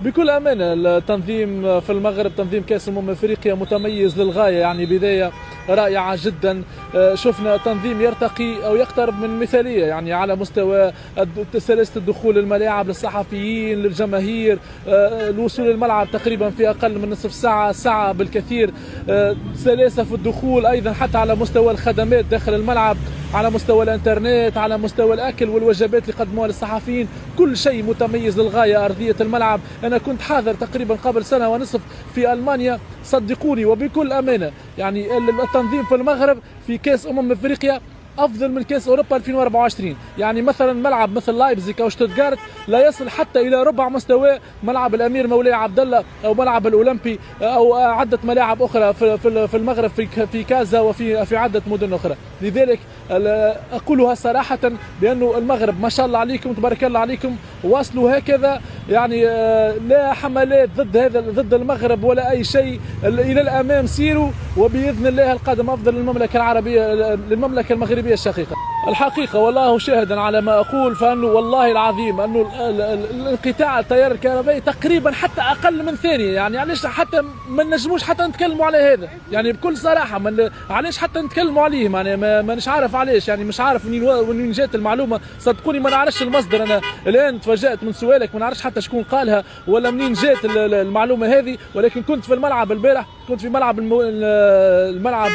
بكل أمانة التنظيم في المغرب، تنظيم كأس أفريقيا متميز للغاية، يعني بداية رائعة جدا. شفنا تنظيم يرتقي أو يقترب من مثالية، يعني على مستوى سلاسة الدخول الملاعب للصحفيين للجماهير، الوصول للملعب تقريبا في أقل من نصف ساعة، ساعة بالكثير، سلاسة في الدخول أيضا حتى على مستوى الخدمات داخل الملعب، على مستوى الانترنت، على مستوى الاكل والوجبات اللي قدموها للصحفيين، كل شيء متميز للغايه. ارضيه الملعب، انا كنت حاضر تقريبا قبل سنه ونصف في المانيا، صدقوني وبكل امانه يعني التنظيم في المغرب في كاس افريقيا افضل من كاس اوروبا 2024. يعني مثلا ملعب مثل لايبزيج او شتوتغارت لا يصل حتى الى ربع مستوى ملعب الامير مولاي عبد الله او ملعب الاولمبي او عده ملاعب اخرى في المغرب، في كازا وفي عده مدن اخرى. لذلك اقولها صراحه بانه المغرب ما شاء الله عليكم تبارك الله عليكم، واصلوا هكذا يعني لا حملات ضد المغرب ولا اي شيء، الى الامام سيروا، وباذن الله القادم افضل للمملكه العربيه للمملكه المغربيه الشقيقه. الحقيقه والله شاهدا على ما اقول، فانه والله العظيم انه انقطاع التيار الكهربائي تقريبا حتى اقل من ثانيه، يعني علاش حتى ما نجموش حتى نتكلموا على هذا، يعني بكل صراحه علاش حتى نتكلموا عليه، مانيش عارف علاش، يعني مش عارف منين جات المعلومه، صدقوني ما نعرفش المصدر. انا الان تفاجات من سؤالك، ما نعرفش حتى شكون قالها ولا منين جات المعلومه هذه، ولكن كنت في الملعب البارح، كنت في الملعب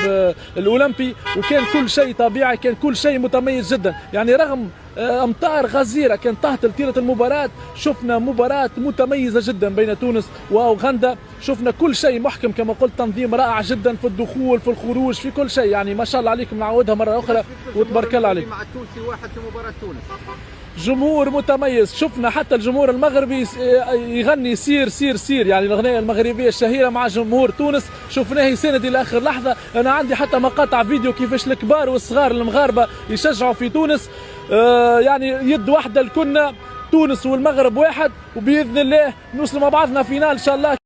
الاولمبي، وكان كل شيء طبيعي، كان كل شيء متميز جدا. يعني رغم امطار غزيره كانت تهطل طيله المباراه، شفنا مباراه متميزه جدا بين تونس واوغندا، شفنا كل شيء محكم كما قلت، تنظيم رائع جدا في الدخول في الخروج في كل شيء. يعني ما شاء الله عليكم، نعودها مره اخرى وتبارك الله عليكم. مع التونسي واحد في مباراه تونس جمهور متميز، شفنا حتى الجمهور المغربي يغني سير سير سير، يعني الاغنيه المغربيه الشهيره مع جمهور تونس، شفناه يساند الى اخر لحظه. انا عندي حتى مقاطع فيديو كيفاش الكبار والصغار المغاربه يشجعوا في تونس، يعني يد واحده لكنا، تونس والمغرب واحد، وباذن الله نوصل مع بعضنا فينال ان شاء الله.